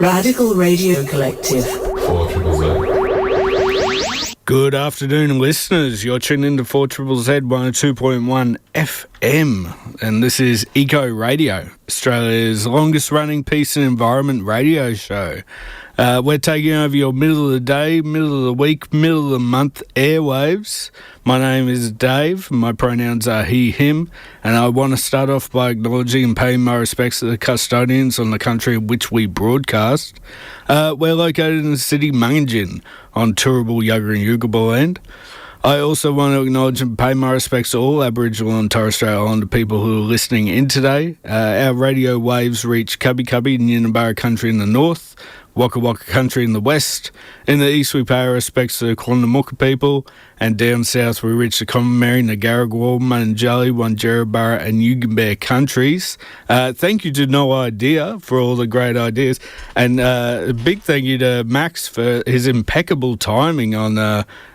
Radical Radio Collective. 4ZZZ. Good afternoon, listeners. You're tuned into 4ZZZ 102.1 FM, and this is Eco Radio, Australia's longest-running peace and environment radio show. We're taking over your middle of the day, middle of the week, middle of the month airwaves. My name is Dave, my pronouns are he, him, and I want to start off by acknowledging and paying my respects to the custodians on the country in which we broadcast. We're located in the city Mungingin on Turrbal, Yugara and Yugambeh land. I also want to acknowledge and pay my respects to all Aboriginal and Torres Strait Islander people who are listening in today. Our radio waves reach Cubby Cubby, Ninibara country in the north, Waka Waka country in the west. In the east, we pay our respects to the Quandamooka people, and down south, we reach the Commonwealth, Nagaragwal, Munjali, Wanjerabara, and Yugambeh countries. Thank you to No Idea for all the great ideas, and a big thank you to Max for his impeccable timing on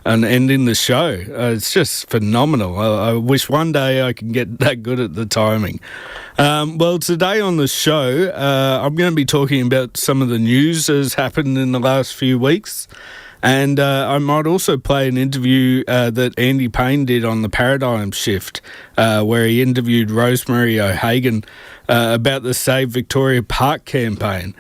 ending the show. It's just phenomenal. I wish one day I can get that good at the timing. Well, today on the show, I'm going to be talking about some of the news that has happened in the last few weeks. And I might also play an interview that Andy Payne did on the Paradigm Shift, where he interviewed Rosemary O'Hagan about the Save Victoria Park campaign.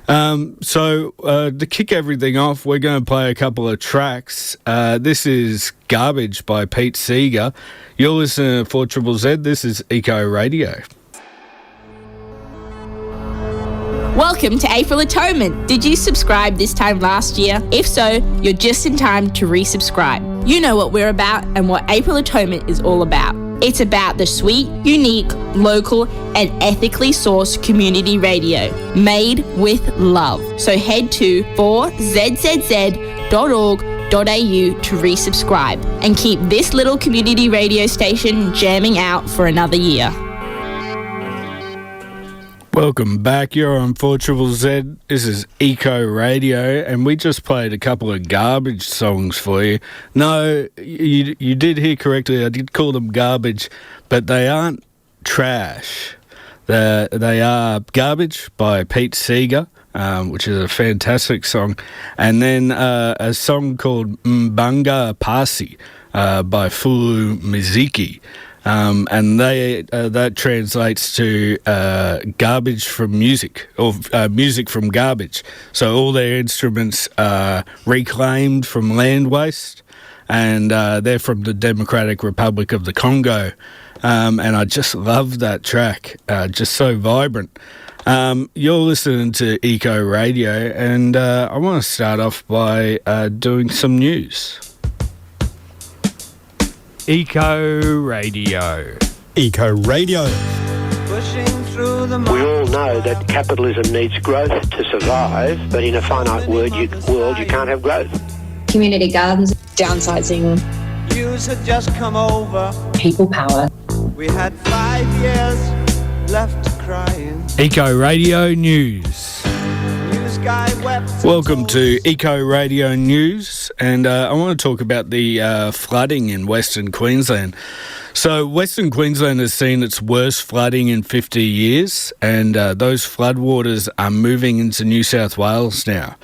So to kick everything off, we're going to play a couple of tracks. This is Garbage by Pete Seeger. You're listening to 4ZZZ. This is Eco Radio. Welcome to April Atonement. Did you subscribe this time last year? If so, you're just in time to resubscribe. You know what we're about and what April Atonement is all about. It's about the sweet, unique, local, and ethically sourced community radio made with love. So head to 4ZZZ.org.au to resubscribe and keep this little community radio station jamming out for another year. Welcome back. You're on 4ZZZ. This is Eco Radio, and we just played a couple of garbage songs for you. No, you did hear correctly. I did call them garbage, but they aren't trash. They are Garbage by Pete Seeger, which is a fantastic song, and then a song called Mbanga Pasi by Fulu Miziki. And that translates to garbage from music, or music from garbage. So all their instruments are reclaimed from land waste, and they're from the Democratic Republic of the Congo. And I just love that track, just so vibrant. You're listening to Eco Radio, and I want to start off by doing some news. Eco Radio. Eco Radio. We all know that capitalism needs growth to survive, but in a finite world you can't have growth. Community gardens, downsizing. News had just come over. People power. We had 5 years left crying. Eco Radio News. Welcome to Eco Radio News, and I want to talk about the flooding in Western Queensland. So Western Queensland has seen its worst flooding in 50 years, and those floodwaters are moving into New South Wales now.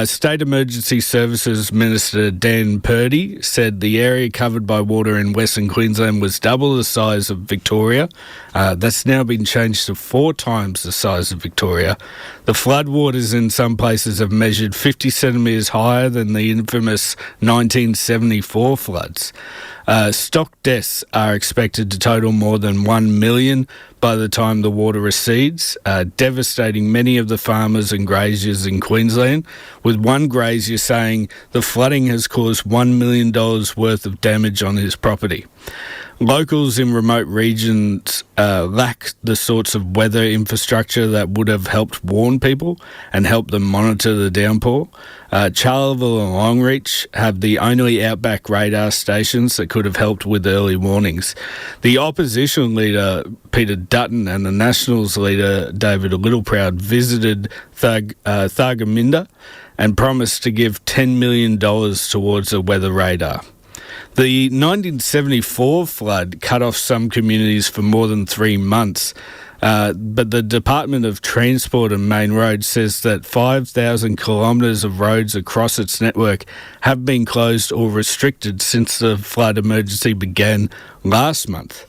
State Emergency Services Minister Dan Purdy said the area covered by water in Western Queensland was double the size of Victoria. That's now been changed to 4 times the size of Victoria. The floodwaters in some places have measured 50 centimetres higher than the infamous 1974 floods. Stock deaths are expected to total more than 1 million by the time the water recedes, devastating many of the farmers and graziers in Queensland, with one grazier saying the flooding has caused $1 million worth of damage on his property. Locals in remote regions lack the sorts of weather infrastructure that would have helped warn people and help them monitor the downpour. Charleville and Longreach have the only outback radar stations that could have helped with early warnings. The opposition leader, Peter Dutton, and the Nationals leader, David Littleproud, visited Thargomindah and promised to give $10 million towards a weather radar. The 1974 flood cut off some communities for more than 3 months. But the Department of Transport and Main Roads says that 5,000 kilometres of roads across its network have been closed or restricted since the flood emergency began last month.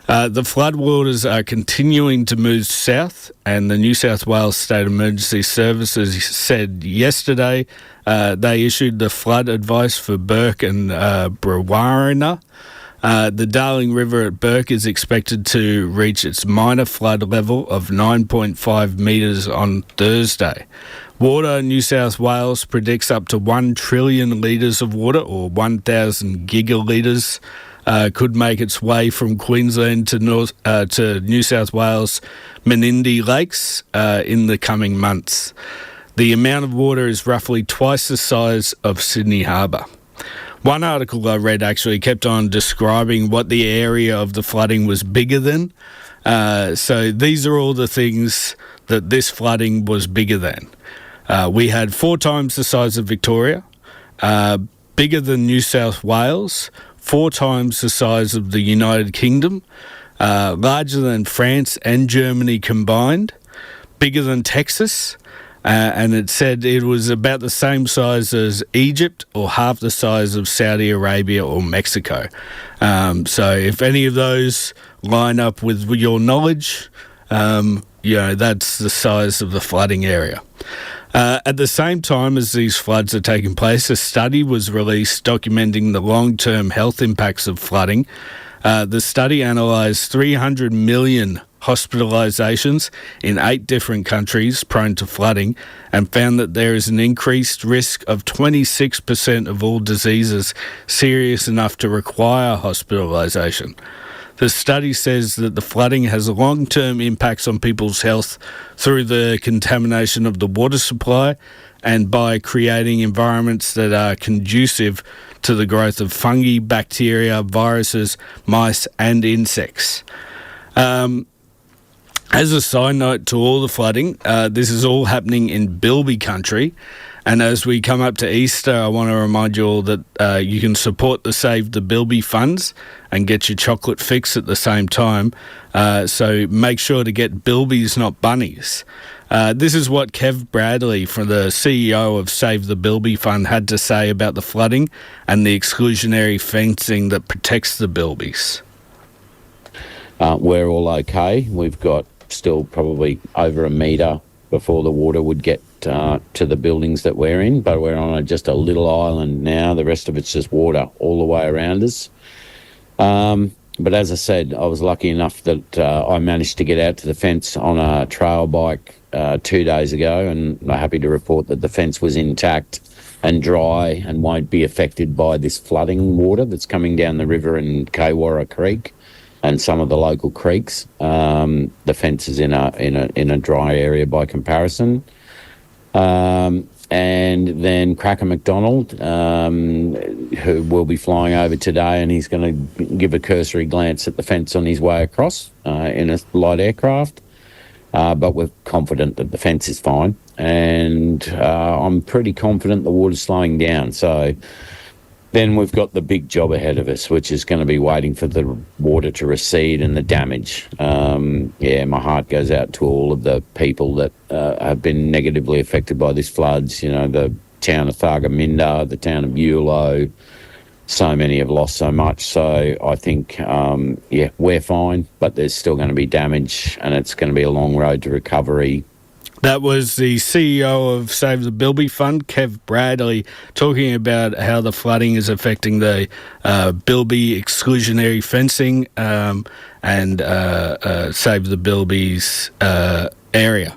The floodwaters are continuing to move south, and the New South Wales State Emergency Services said yesterday they issued the flood advice for Burke and Brewarrina. The Darling River at Burke is expected to reach its minor flood level of 9.5 metres on Thursday. Water New South Wales predicts up to 1 trillion litres of water, or 1,000 gigalitres, could make its way from Queensland to New South Wales Menindee Lakes in the coming months. The amount of water is roughly twice the size of Sydney Harbour. One article I read actually kept on describing what the area of the flooding was bigger than. So these are all the things that this flooding was bigger than. We had 4 times the size of Victoria, bigger than New South Wales, 4 times the size of the United Kingdom, larger than France and Germany combined, bigger than Texas, and it said it was about the same size as Egypt or half the size of Saudi Arabia or Mexico. So if any of those line up with your knowledge, that's the size of the flooding area. At the same time as these floods are taking place, a study was released documenting the long-term health impacts of flooding. The study analysed 300 million hospitalisations in 8 different countries prone to flooding and found that there is an increased risk of 26% of all diseases serious enough to require hospitalisation. The study says that the flooding has long-term impacts on people's health through the contamination of the water supply and by creating environments that are conducive to the growth of fungi, bacteria, viruses, mice and insects. As a side note to all the flooding, this is all happening in Bilby country. And as we come up to Easter, I want to remind you all that you can support the Save the Bilby funds and get your chocolate fix at the same time. So make sure to get Bilbies, not bunnies. This is what Kev Bradley, from the CEO of Save the Bilby Fund, had to say about the flooding and the exclusionary fencing that protects the Bilbies. We're all okay. We've got still probably over a metre before the water would get to the buildings that we're in, but we're on just a little island now. The rest of it's just water all the way around us. But as I said, I was lucky enough that I managed to get out to the fence on a trail bike 2 days ago, and I'm happy to report that the fence was intact and dry and won't be affected by this flooding water that's coming down the river in Kawarra Creek and some of the local creeks. The fence is in a dry area by comparison. And then Cracker McDonald, who will be flying over today, and he's going to give a cursory glance at the fence on his way across in a light aircraft. But we're confident that the fence is fine, and I'm pretty confident the water's slowing down. So then we've got the big job ahead of us, which is going to be waiting for the water to recede and the damage. My heart goes out to all of the people that have been negatively affected by these floods. You know, the town of Thargomindah, the town of Eulo. So many have lost so much. So I think, we're fine, but there's still going to be damage, and it's going to be a long road to recovery. That was the CEO of Save the Bilby Fund, Kev Bradley, talking about how the flooding is affecting the Bilby exclusionary fencing and Save the Bilby's area.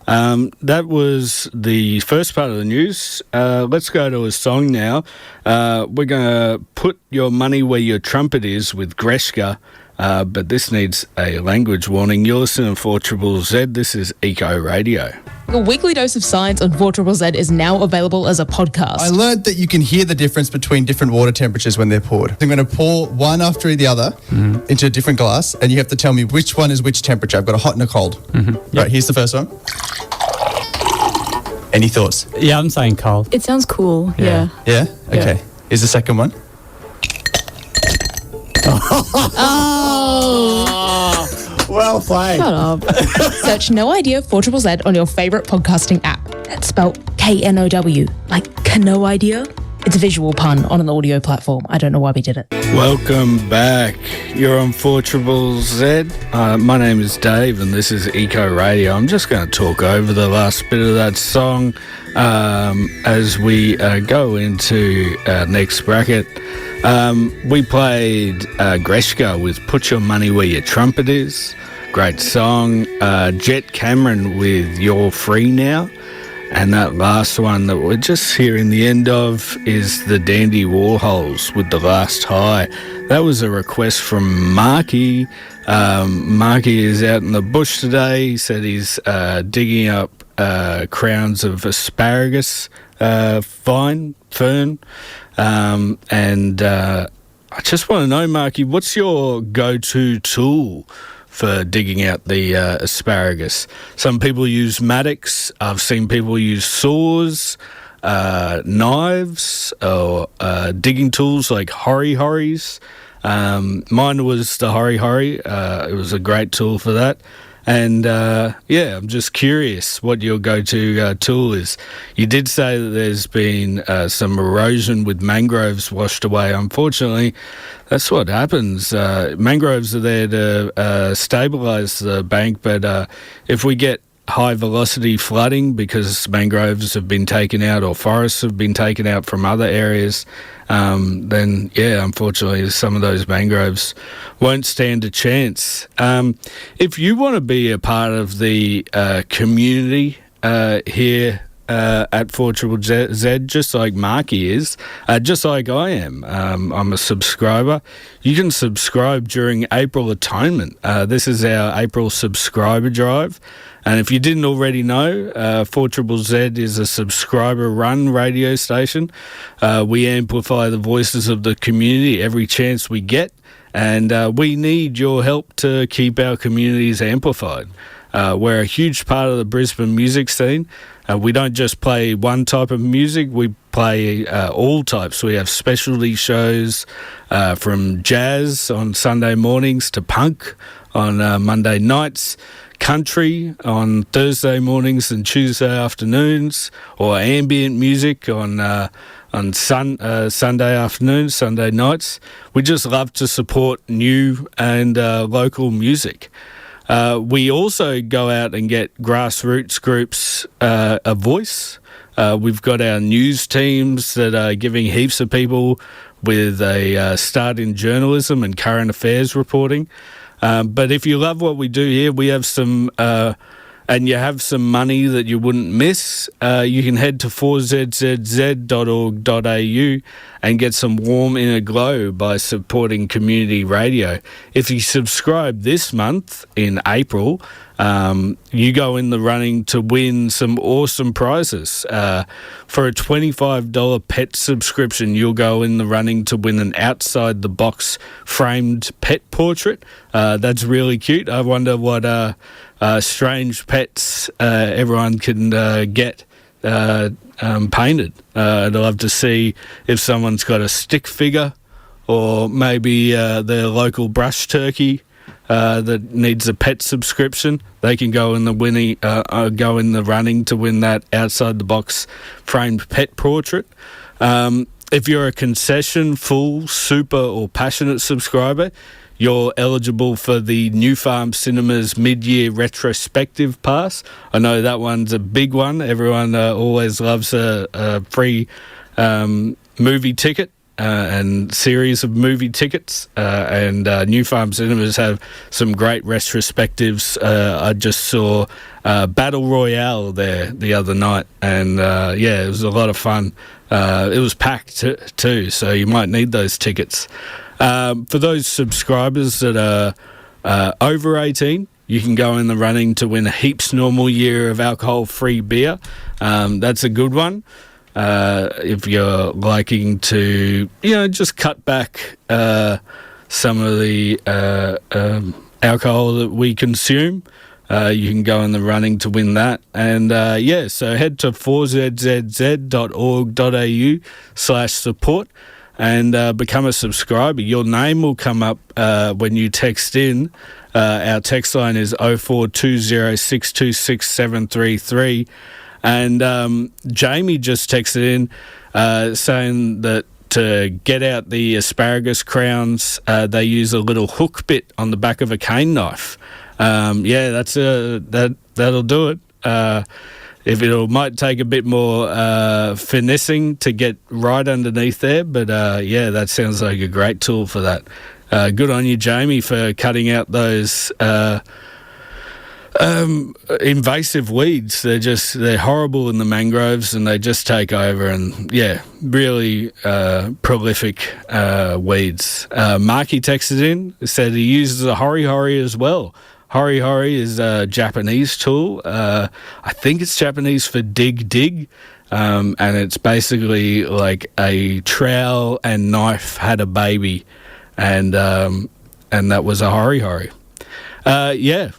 That was the first part of the news. Let's go to a song now. We're going to put your money where your trumpet is with Greshka. But this needs a language warning. You're listening to 4ZZZ. This is Eco Radio. A weekly dose of science on 4ZZZ is now available as a podcast. I learned that you can hear the difference between different water temperatures when they're poured. I'm going to pour one after the other into a different glass, and you have to tell me which one is which temperature. I've got a hot and a cold. Right, here's the first one. Any thoughts? Yeah, I'm saying cold. It sounds cool. Yeah. Yeah? Okay. Here's the second one. Well played. Shut up. Search No Idea 4ZZZ on your favourite podcasting app. That's spelled KNOW. Like no idea? It's a visual pun on an audio platform. I don't know why we did it. Welcome back. You're on 4ZZZ. My name is Dave and this is Eco Radio. I'm just going to talk over the last bit of that song as we go into our next bracket. We played Greshka with Put Your Money Where Your Trumpet Is. Great song. Jet Cameron with You're Free Now. And that last one that we're just hearing the end of is the Dandy Warhols with The Last High. That was a request from Marky. Marky is out in the bush today. He said he's digging up crowns of asparagus, fern. And I just want to know, Marky, what's your go-to tool for digging out the asparagus? Some people use mattocks. I've seen people use saws, knives, or digging tools like hori-horis. Mine was the hori-hori. It was a great tool for that. And, I'm just curious what your go-to tool is. You did say that there's been some erosion with mangroves washed away. Unfortunately, that's what happens. Mangroves are there to stabilise the bank, but if we get high-velocity flooding because mangroves have been taken out or forests have been taken out from other areas, then, unfortunately, some of those mangroves won't stand a chance. If you want to be a part of the community here at 4ZZZ, just like Marky is, just like I am. I'm a subscriber. You can subscribe during April Atonement. This is our April subscriber drive. And if you didn't already know, 4ZZZ is a subscriber-run radio station. We amplify the voices of the community every chance we get, and we need your help to keep our communities amplified. We're a huge part of the Brisbane music scene. We don't just play one type of music, we play all types. We have specialty shows from jazz on Sunday mornings to punk on Monday nights, country on Thursday mornings and Tuesday afternoons, or ambient music on Sunday afternoons, Sunday nights. We just love to support new and local music. We also go out and get grassroots groups a voice. We've got our news teams that are giving heaps of people with a start in journalism and current affairs reporting. But if you love what we do here, we have some, and you have some money that you wouldn't miss, you can head to 4zzz.org.au and get some warm inner glow by supporting community radio. If you subscribe this month in April, you go in the running to win some awesome prizes. For a $25 pet subscription, you'll go in the running to win an outside-the-box framed pet portrait. That's really cute. I wonder what strange pets everyone can get painted. I'd love to see if someone's got a stick figure or maybe their local brush turkey that needs a pet subscription. They can go in the running to win that outside the box framed pet portrait. If you're a concession, full, super or passionate subscriber, you're eligible for the New Farm Cinemas mid-year retrospective pass. I know that one's a big one. Everyone always loves a free movie ticket and series of movie tickets. And New Farm Cinemas have some great retrospectives. I just saw Battle Royale there the other night, and it was a lot of fun. It was packed too, so you might need those tickets. For those subscribers that are over 18, you can go in the running to win a Heaps Normal Year of alcohol-free beer. That's a good one. If you're liking to, just cut back some of the alcohol that we consume, you can go in the running to win that. And so head to 4zzz.org.au/support and become a subscriber. Your name will come up when you text in Our text line is 0420626733. And Jamie just texted in saying that to get out the asparagus crowns, they use a little hook bit on the back of a cane knife. That'll do it. If it might take a bit more finessing to get right underneath there, but that sounds like a great tool for that. Good on you, Jamie, for cutting out those invasive weeds. They're horrible in the mangroves, and they just take over, and really prolific weeds. Marky texted in, said he uses a hori as well. Hori is a Japanese tool. I think it's Japanese for dig, and it's basically like a trowel and knife had a baby, and that was a hori.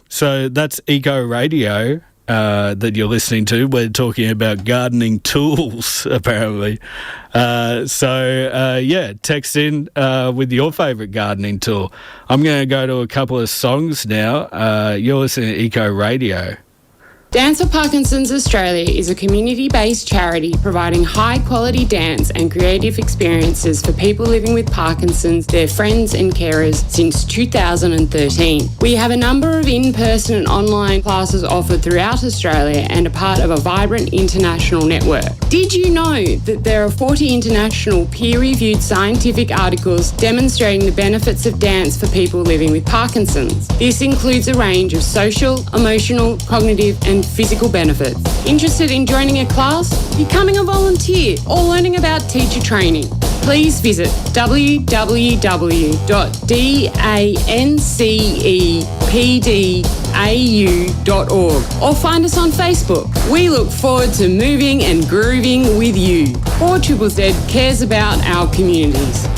So that's Eco Radio that you're listening to. We're talking about gardening tools, apparently. Text in with your favourite gardening tool. I'm going to go to a couple of songs now. You're listening to Eco Radio. Dance for Parkinson's Australia is a community-based charity providing high-quality dance and creative experiences for people living with Parkinson's, their friends and carers since 2013. We have a number of in-person and online classes offered throughout Australia and are part of a vibrant international network. Did you know that there are 40 international peer-reviewed scientific articles demonstrating the benefits of dance for people living with Parkinson's? This includes a range of social, emotional, cognitive and physical benefits. Interested in joining a class, becoming a volunteer, or learning about teacher training? Please visit www.dancepdau.org or find us on Facebook. We look forward to moving and grooving with you. 4ZZZ cares about our communities.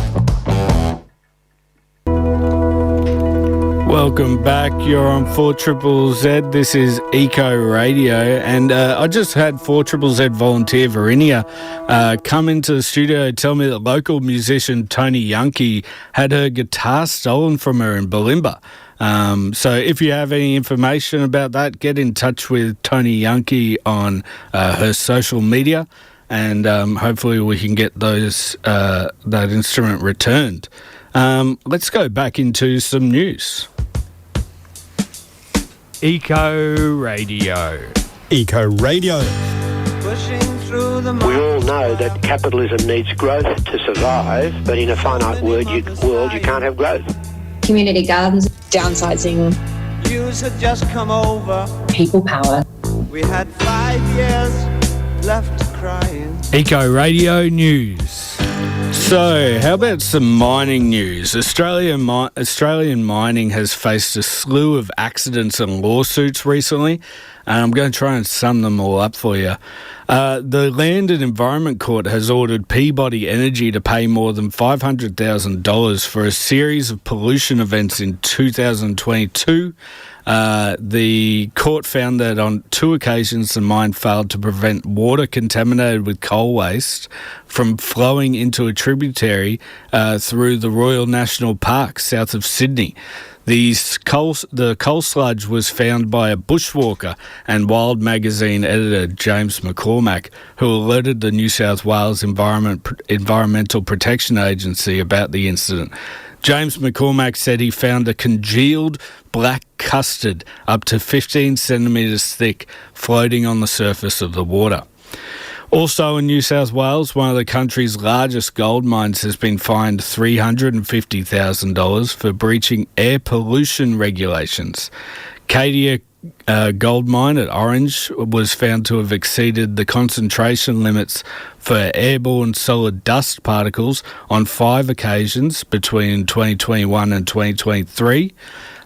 Welcome back. You're on 4ZZZ. This is Eco Radio, and I just had 4ZZZ volunteer Verinia come into the studio and tell me that local musician Tony Yankee had her guitar stolen from her in Bulimba. So if you have any information about that, get in touch with Tony Yankee on her social media, and hopefully we can get that instrument returned. Let's go back into some news. Eco Radio. Eco Radio. We all know that capitalism needs growth to survive, but in a finite world you can't have growth. Community gardens, downsizing, News had just come over. people power. We had 5 years left crying. Eco Radio News. So, how about some mining news? Australian mining has faced a slew of accidents and lawsuits recently, and I'm going to try and sum them all up for you. The Land and Environment Court has ordered Peabody Energy to pay more than $500,000 for a series of pollution events in 2022. The court found that on 2 occasions the mine failed to prevent water contaminated with coal waste from flowing into a tributary through the Royal National Park south of Sydney. The coal sludge was found by a bushwalker and Wild magazine editor James McCormack, who alerted the New South Wales Environmental Protection Agency about the incident. James McCormack said he found a congealed black custard up to 15 centimetres thick floating on the surface of the water. Also in New South Wales, one of the country's largest gold mines has been fined $350,000 for breaching air pollution regulations. Cadia gold mine at Orange was found to have exceeded the concentration limits for airborne solid dust particles on 5 occasions between 2021 and 2023.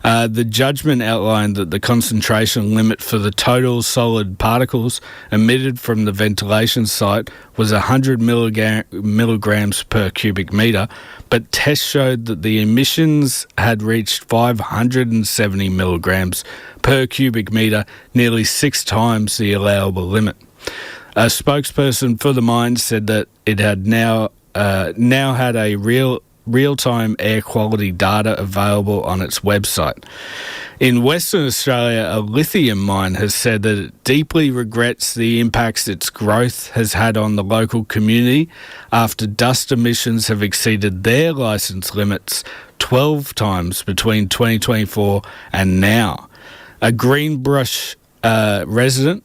The judgment outlined that the concentration limit for the total solid particles emitted from the ventilation site was 100 milligrams per cubic metre, but tests showed that the emissions had reached 570 milligrams per cubic metre, nearly 6 times the allowable limit. A spokesperson for the mine said that it had now had a real real-time air quality data available on its website. In Western Australia, a lithium mine has said that it deeply regrets the impacts its growth has had on the local community after dust emissions have exceeded their licence limits 12 times between 2024 and now. A Greenbrush resident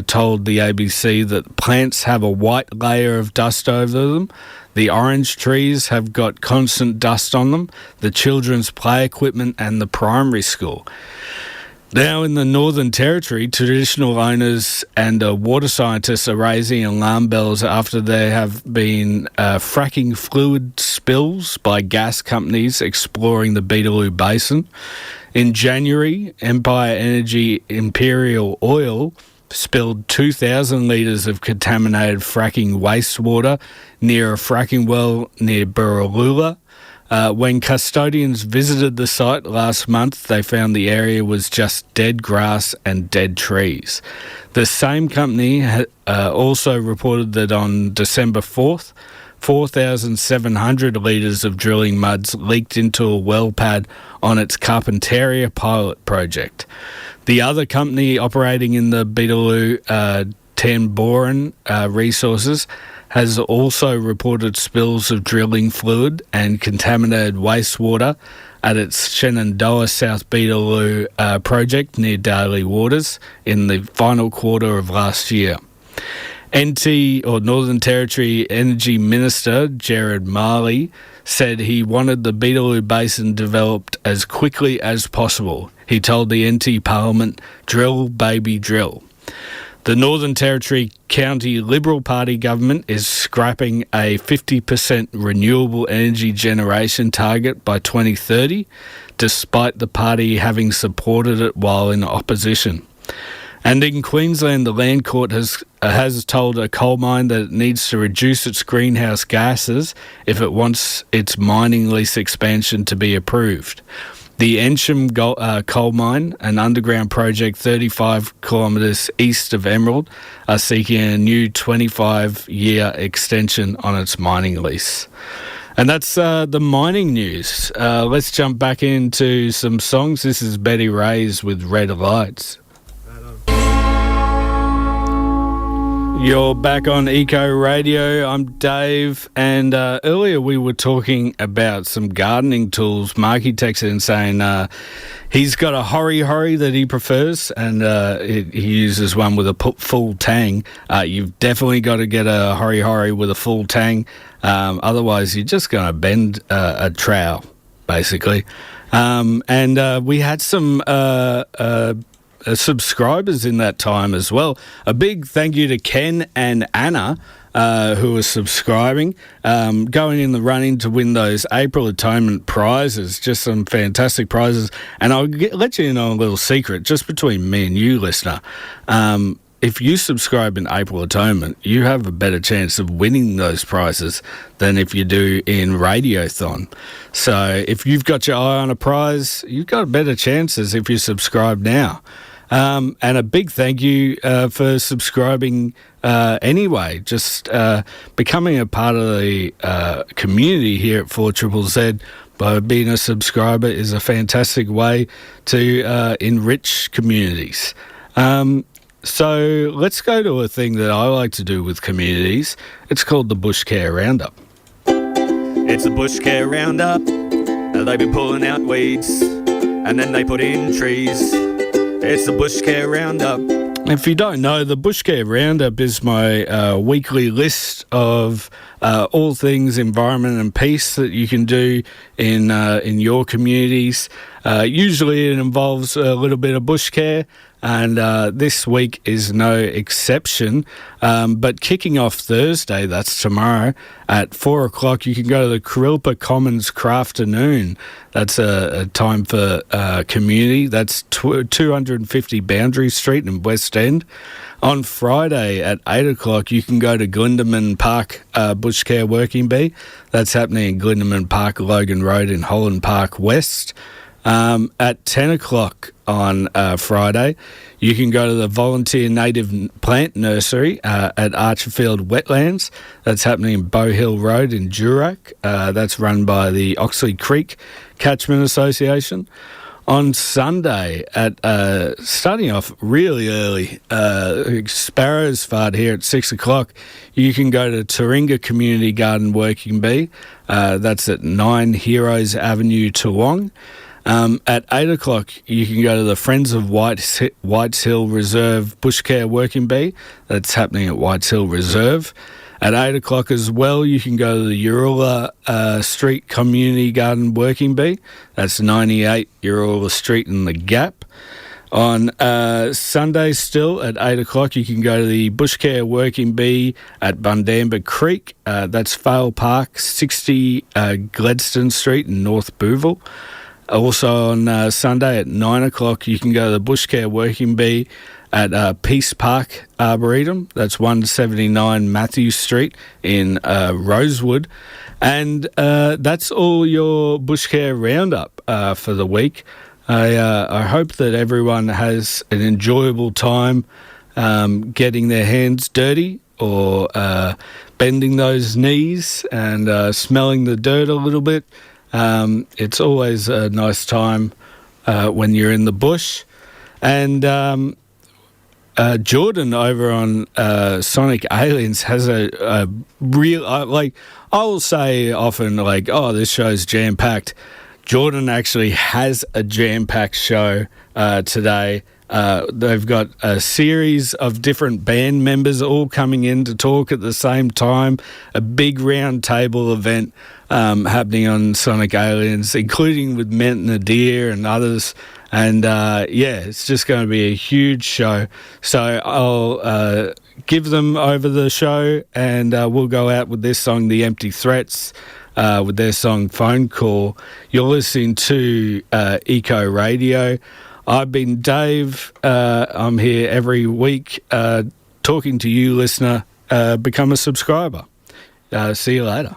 told the ABC that plants have a white layer of dust over them. The orange trees have got constant dust on them, the children's play equipment and the primary school. Now in the Northern Territory, traditional owners and water scientists are raising alarm bells after there have been fracking fluid spills by gas companies exploring the Beetaloo Basin. In January, Empire Energy Imperial Oil spilled 2,000 litres of contaminated fracking wastewater near a fracking well near Burraloola. When custodians visited the site last month, they found the area was just dead grass and dead trees. The same company also reported that on December 4th, 4,700 litres of drilling muds leaked into a well pad on its Carpentaria pilot project. The other company operating in the Beetaloo, Tamboran Resources, has also reported spills of drilling fluid and contaminated wastewater at its Shenandoah South Beetaloo project near Daly Waters in the final quarter of last year. Northern Territory Energy Minister Gerard Marley said he wanted the Beetaloo Basin developed as quickly as possible. He told the NT Parliament, "Drill, baby, drill." The Northern Territory County Liberal Party government is scrapping a 50% renewable energy generation target by 2030, despite the party having supported it while in opposition. And in Queensland, the Land Court has told a coal mine that it needs to reduce its greenhouse gases if it wants its mining lease expansion to be approved. The Ensham coal mine, an underground project 35 kilometres east of Emerald, are seeking a new 25-year extension on its mining lease. And that's the mining news. Let's jump back into some songs. This is Betty Ray's with Red Lights. You're back on Eco Radio. I'm Dave, and earlier we were talking about some gardening tools. Marky texted in saying he's got a hori that he prefers, and he uses one with a full tang. You've definitely got to get a hori with a full tang, otherwise you're just going to bend a trowel, basically. And we had some subscribers in that time as well. A big thank you to Ken and Anna who are subscribing, going in the running to win those April Atonement prizes. Just some fantastic prizes. And I'll let you know a little secret just between me and you, listener. If you subscribe in April Atonement, you have a better chance of winning those prizes than if you do in Radiothon. So if you've got your eye on a prize, you've got better chances if you subscribe now. And a big thank you for subscribing anyway. Just becoming a part of the community here at 4ZZZ by being a subscriber is a fantastic way to enrich communities. So let's go to a thing that I like to do with communities. It's called the Bushcare Roundup. It's the Bushcare Roundup. They've been pulling out weeds and then they put in trees. It's the Bushcare Roundup. If you don't know, the Bushcare Roundup is my weekly list of all things environment and peace that you can do in your communities. Usually it involves a little bit of bushcare, and this week is no exception. But kicking off Thursday, that's tomorrow, at 4 o'clock, you can go to the Kurilpa Commons Crafternoon. That's a time for community. That's 250 Boundary Street in West End. On Friday at 8 o'clock, you can go to Glindemann Park Bushcare Working Bee. That's happening in Glindemann Park, Logan Road in Holland Park West. At 10 o'clock on Friday, you can go to the Volunteer Native Plant Nursery at Archerfield Wetlands. That's happening in Bow Hill Road in Durack. That's run by the Oxley Creek Catchment Association. On Sunday, at starting off really early, Sparrow's Fart here at 6 o'clock, you can go to Taringa Community Garden Working Bee. That's at 9 Heroes Avenue, Toowong. At 8 o'clock, you can go to the Friends of Whites Hill Reserve Bushcare Working Bee. That's happening at Whites Hill Reserve. At 8 o'clock as well, you can go to the Urula Street Community Garden Working Bee. That's 98 Urula Street in the Gap. On Sunday still at 8 o'clock, you can go to the Bushcare Working Bee at Bundamba Creek. That's Vale Park, 60 Gladstone Street in North Booville. Also on Sunday at 9 o'clock, you can go to the Bushcare Working Bee at Peace Park Arboretum. That's 179 Matthew Street in Rosewood. And that's all your Bushcare Roundup for the week. I hope that everyone has an enjoyable time getting their hands dirty or bending those knees and smelling the dirt a little bit. It's always a nice time when you're in the bush. And Jordan over on Sonic Aliens has a real, like, I will say often, like, oh, this show's jam-packed. Jordan actually has a jam-packed show today. They've got a series of different band members all coming in to talk at the same time, a big round table event happening on Sonic Aliens, including with Ment Nadir and others. And it's just going to be a huge show. So I'll give them over the show, and we'll go out with this song, The Empty Threats, with their song Phone Call. You're listening to Eco Radio. I've been Dave. I'm here every week talking to you, listener. Become a subscriber. See you later.